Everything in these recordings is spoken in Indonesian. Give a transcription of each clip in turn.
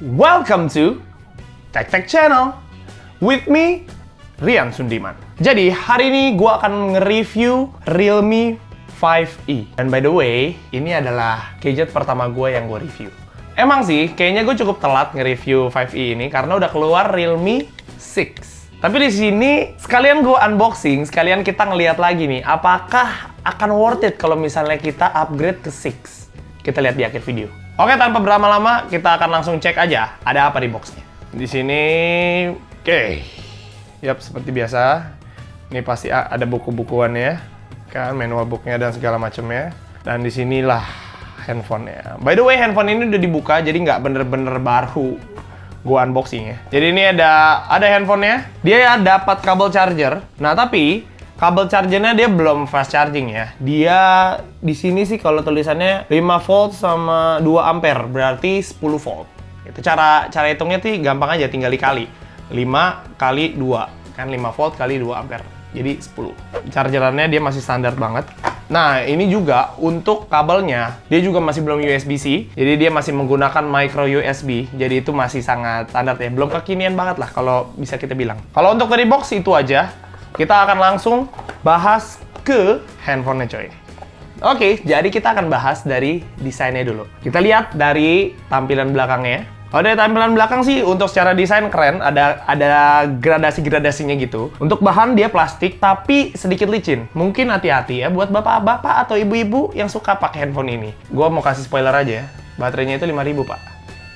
Welcome to Tech Tech Channel with me, Rian Sundiman. Jadi hari ini gue akan nge-review Realme 5E. Dan by the way, ini adalah gadget pertama gue yang gue review. Emang sih, kayaknya gue cukup telat nge-review 5E ini karena udah keluar Realme 6. Tapi di sini sekalian gue unboxing, sekalian kita ngeliat lagi nih, apakah akan worth it kalau misalnya kita upgrade ke 6. Kita lihat di akhir video. Oke, tanpa berlama-lama, kita akan langsung cek aja ada apa di boxnya. Di sini, yap, seperti biasa. Ini pasti ada buku-bukuannya, kan, manual booknya dan segala macamnya. Dan di sinilah handphonenya. By the way, handphone ini udah dibuka, jadi nggak bener-bener baru gua unboxing ya. Jadi ini ada handphonenya. Dia dapat kabel charger. Nah, tapi kabel chargernya dia belum fast charging ya. Dia di sini sih kalau tulisannya 5 volt sama 2 ampere, berarti 10 volt. Itu cara hitungnya sih gampang aja, tinggal dikali. 5 kali 2, kan 5 volt kali 2 ampere. Jadi 10. Chargerannya dia masih standar banget. Nah, ini juga untuk kabelnya, dia juga masih belum USB-C. Jadi dia masih menggunakan micro USB. Jadi itu masih sangat standar ya. Belum kekinian banget lah kalau bisa kita bilang. Kalau untuk dari box itu aja. Kita akan langsung bahas ke handphonenya coy. Oke, jadi kita akan bahas dari desainnya dulu. Kita lihat dari tampilan belakangnya. Oh, dari tampilan belakang sih untuk secara desain keren, ada gradasi-gradasinya gitu. Untuk bahan dia plastik tapi sedikit licin. Mungkin hati-hati ya buat bapak-bapak atau ibu-ibu yang suka pakai handphone ini. Gua mau kasih spoiler aja ya. Baterainya itu 5.000, Pak.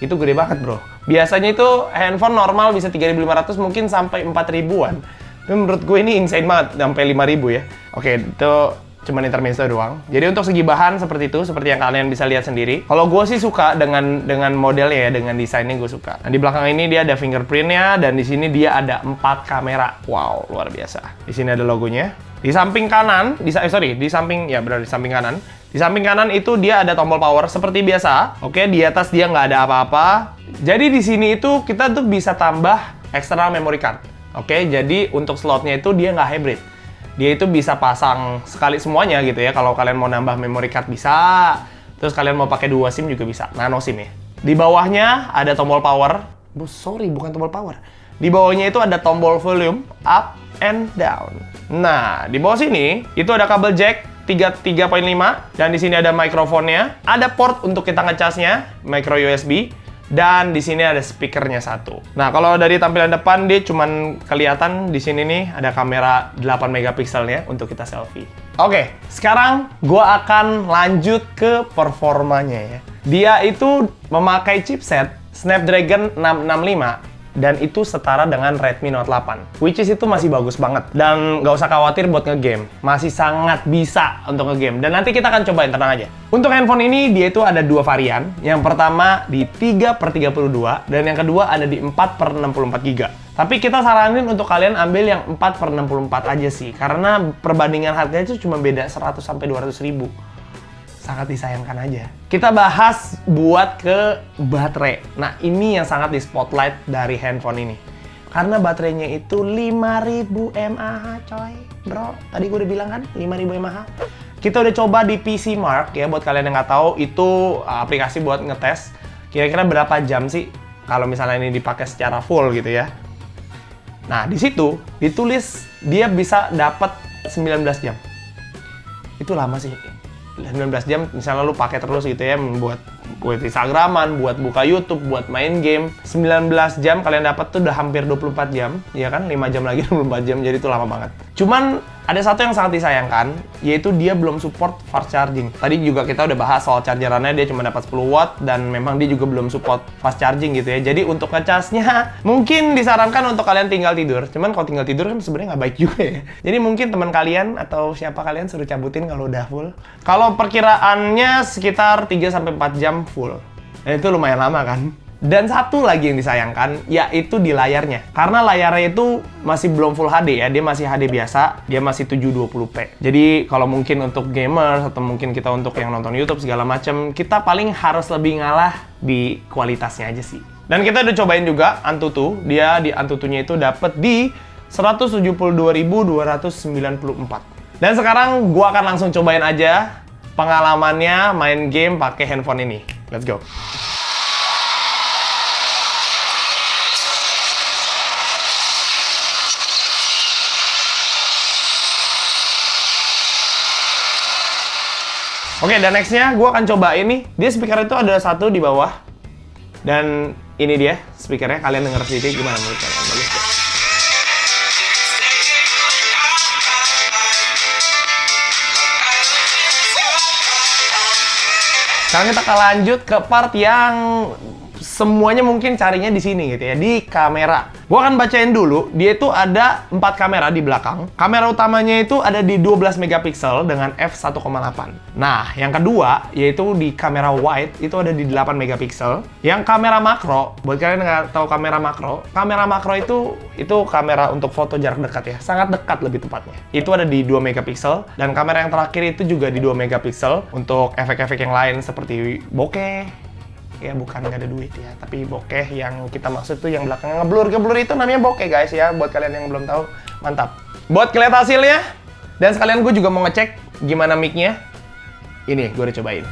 Itu gede banget, Bro. Biasanya itu handphone normal bisa 3.500 mungkin sampai 4.000-an. Tapi menurut gue ini insane banget, sampai 5.000 ya. Oke, itu cuma intermezzo doang. Jadi untuk segi bahan seperti itu, seperti yang kalian bisa lihat sendiri. Kalau gue sih suka dengan modelnya ya, dengan desainnya gue suka. Nah, di belakang ini dia ada fingerprintnya, dan di sini dia ada 4 kamera. Wow, luar biasa. Di sini ada logonya. Di samping kanan, di samping kanan. Di samping kanan itu dia ada tombol power seperti biasa. Oke, di atas dia nggak ada apa-apa. Jadi di sini itu kita tuh bisa tambah external memory card. Oke, jadi untuk slotnya itu dia nggak hybrid. Dia itu bisa pasang sekali semuanya gitu ya. Kalau kalian mau nambah memory card bisa. Terus kalian mau pakai 2 SIM juga bisa. Nano SIM ya. Di bawahnya ada tombol power. Bukan tombol power. Di bawahnya itu ada tombol volume up and down. Nah, di bawah sini itu ada kabel jack 3.5 dan di sini ada mikrofonnya. Ada port untuk kita ngecasnya, micro USB. Dan di sini ada speakernya 1. Nah, kalau dari tampilan depan dia cuman kelihatan di sini nih ada kamera 8 megapikselnya untuk kita selfie. Oke, sekarang gua akan lanjut ke performanya ya. Dia itu memakai chipset Snapdragon 665 dan itu setara dengan Redmi Note 8. Which is itu masih bagus banget. Dan nggak usah khawatir buat ngegame. Masih sangat bisa untuk ngegame. Dan nanti kita akan cobain, tenang aja. Untuk handphone ini, dia itu ada 2 varian. Yang pertama di 3/32, dan yang kedua ada di 4/64 GB. Tapi kita saranin untuk kalian ambil yang 4/64 aja sih. Karena perbandingan harganya itu cuma beda 100-200 ribu. Sangat disayangkan aja. Kita bahas buat ke baterai. Nah, ini yang sangat di spotlight dari handphone ini. Karena baterainya itu 5.000 mAh, coy. Bro, tadi gue udah bilang kan, 5.000 mAh. Kita udah coba di PC Mark ya, buat kalian yang nggak tahu, itu aplikasi buat ngetes kira-kira berapa jam sih kalau misalnya ini dipakai secara full gitu ya. Nah, di situ ditulis dia bisa dapat 19 jam. Itu lama sih. 19 jam misalnya lu pakai terus gitu ya, buat Instagraman, buat buka YouTube, buat main game. 19 jam kalian dapat tuh udah hampir 24 jam, ya kan? 5 jam lagi 24 jam, jadi itu lama banget. Cuman ada satu yang sangat disayangkan, yaitu dia belum support fast charging. Tadi juga kita udah bahas soal chargerannya, dia cuma dapat 10 watt dan memang dia juga belum support fast charging gitu ya. Jadi untuk ngecasnya mungkin disarankan untuk kalian tinggal tidur. Cuman kalau tinggal tidur kan sebenarnya nggak baik juga ya. Jadi mungkin teman kalian atau siapa kalian suruh cabutin kalau udah full. Kalau perkiraannya sekitar 3-4 jam full. Dan itu lumayan lama kan? Dan satu lagi yang disayangkan, yaitu di layarnya. Karena layarnya itu masih belum Full HD ya, dia masih HD biasa, dia masih 720p. Jadi kalau mungkin untuk gamers atau mungkin kita untuk yang nonton YouTube segala macam, kita paling harus lebih ngalah di kualitasnya aja sih. Dan kita udah cobain juga Antutu, dia di Antutunya itu dapat di 172.294. Dan sekarang gua akan langsung cobain aja pengalamannya main game pakai handphone ini. Let's go. Oke, dan nextnya gue akan coba ini. Dia speaker itu ada satu di bawah. Dan ini dia speakernya. Kalian denger sendiri gimana menurut kalian? Bagus gak? Sekarang kita akan lanjut ke part yang semuanya mungkin carinya di sini gitu ya, di kamera. Gua akan bacain dulu, dia itu ada 4 kamera di belakang. Kamera utamanya itu ada di 12 megapiksel dengan f1,8. Nah, yang kedua yaitu di kamera wide itu ada di 8 megapiksel. Yang kamera makro, buat kalian yang nggak tahu kamera makro itu kamera untuk foto jarak dekat ya, sangat dekat lebih tepatnya. Itu ada di 2 megapiksel dan kamera yang terakhir itu juga di 2 megapiksel untuk efek-efek yang lain seperti bokeh. Ya bukan nggak ada duit ya, tapi bokeh yang kita maksud tuh yang belakangnya ngeblur itu namanya bokeh guys ya, buat kalian yang belum tahu. Mantap. Buat kelihatan hasilnya, dan sekalian gue juga mau ngecek gimana mic-nya. Ini gue udah cobain.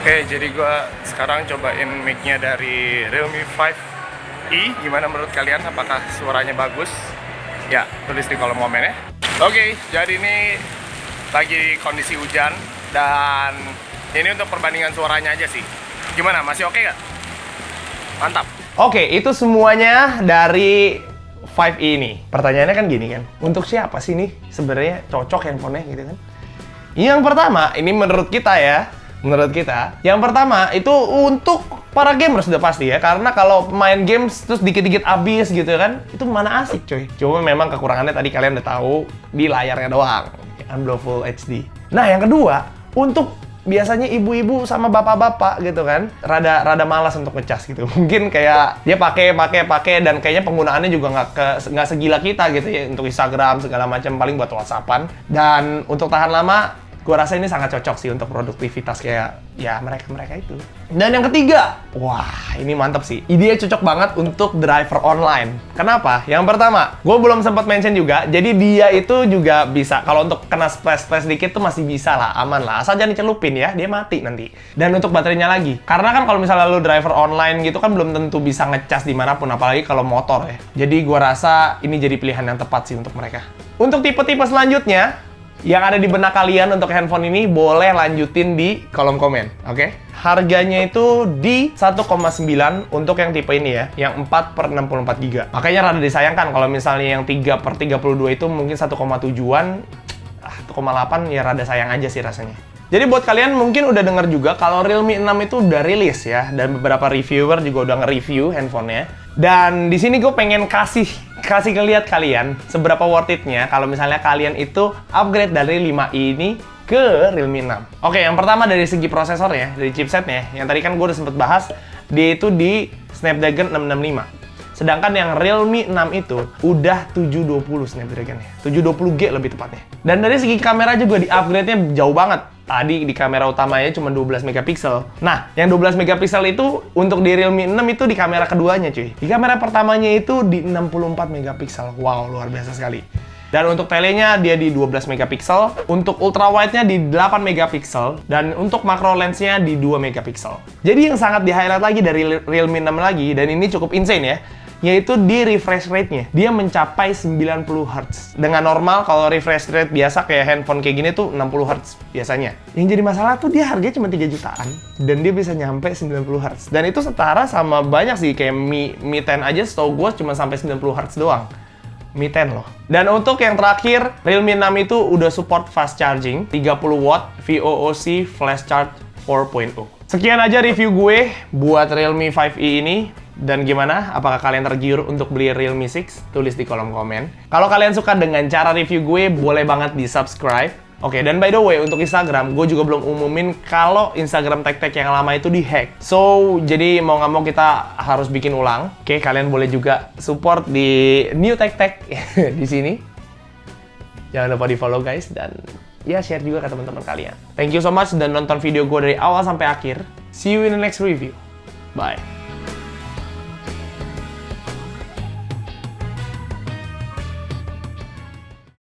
Oke, jadi gue sekarang cobain mic-nya dari Realme 5i. Gimana menurut kalian? Apakah suaranya bagus? Ya, tulis di kolom komen ya. Oke, jadi ini lagi kondisi hujan. Dan ini untuk perbandingan suaranya aja sih. Gimana? Masih oke nggak? Mantap. Oke, itu semuanya dari 5i ini. Pertanyaannya kan gini kan, untuk siapa sih nih sebenarnya cocok handphonenya gitu kan? Yang pertama, ini menurut kita ya. Yang pertama itu untuk para gamers sudah pasti ya, karena kalau main games terus dikit-dikit habis gitu kan, itu mana asik coy. Cuma memang kekurangannya tadi kalian udah tahu di layarnya doang, belum Full HD. Nah yang kedua, untuk biasanya ibu-ibu sama bapak-bapak gitu kan, rada malas untuk ngecas gitu. Mungkin kayak dia pakai dan kayaknya penggunaannya juga nggak segila kita gitu ya, untuk Instagram segala macam, paling buat WhatsAppan. Dan untuk tahan lama, gue rasa ini sangat cocok sih untuk produktivitas kayak ya mereka itu. Dan yang ketiga, wah ini mantap sih. Ide cocok banget untuk driver online. Kenapa? Yang pertama, gue belum sempat mention juga. Jadi dia itu juga bisa, kalau untuk kena splash dikit tuh masih bisa lah, aman lah. Asal jangan dicelupin ya, dia mati nanti. Dan untuk baterainya lagi, karena kan kalau misalnya lu driver online gitu kan belum tentu bisa ngecas dimanapun, apalagi kalau motor ya. Jadi gue rasa ini jadi pilihan yang tepat sih untuk mereka. Untuk tipe-tipe selanjutnya, yang ada di benak kalian untuk handphone ini boleh lanjutin di kolom komen, oke? Harganya itu di 1,9 untuk yang tipe ini ya, yang 4/64 GB. Makanya rada disayangkan kalau misalnya yang 3/32 itu mungkin 1,7-an, 1,8 ya rada sayang aja sih rasanya. Jadi buat kalian mungkin udah denger juga kalau Realme 6 itu udah rilis ya, dan beberapa reviewer juga udah nge-review handphonenya. Dan di sini gue pengen kasih ngeliat kalian seberapa worth it-nya kalau misalnya kalian itu upgrade dari 5i ini ke Realme 6. Oke, yang pertama dari segi prosesornya, dari chipsetnya, yang tadi kan gue udah sempet bahas, dia itu di Snapdragon 665. Sedangkan yang Realme 6 itu udah 720 Snapdragon-nya. 720G lebih tepatnya. Dan dari segi kamera juga di upgrade-nya jauh banget. Tadi di kamera utamanya cuma 12 megapiksel. Nah, yang 12 megapiksel itu untuk di Realme 6 itu di kamera keduanya cuy. Di kamera pertamanya itu di 64 megapiksel. Wow, luar biasa sekali. Dan untuk telenya dia di 12 megapiksel, untuk ultra wide-nya di 8 megapiksel, dan untuk macro lens-nya di 2 megapiksel. Jadi yang sangat di-highlight lagi dari Realme 6 lagi, dan ini cukup insane ya, yaitu di refresh rate-nya. Dia mencapai 90 Hz. Dengan normal kalau refresh rate biasa kayak handphone kayak gini tuh 60 Hz biasanya. Yang jadi masalah tuh dia harganya cuma 3 jutaan dan dia bisa nyampe 90 Hz. Dan itu setara sama banyak sih, kayak Mi 10 aja setahu gue cuma sampai 90 Hz doang. Mi 10 loh. Dan untuk yang terakhir, Realme 6 itu udah support fast charging, 30 watt VOOC flash charge 4.0. Sekian aja review gue buat Realme 5i ini. Dan gimana? Apakah kalian tergiur untuk beli Realme 6? Tulis di kolom komen. Kalau kalian suka dengan cara review gue, boleh banget di subscribe. Oke, dan by the way, untuk Instagram, gue juga belum umumin kalau Instagram tag-tag yang lama itu di-hack. So, jadi mau nggak mau kita harus bikin ulang. Oke, kalian boleh juga support di new tag-tag di sini. Jangan lupa di-follow guys, dan ya share juga ke teman-teman kalian. Thank you so much dan nonton video gue dari awal sampai akhir. See you in the next review. Bye.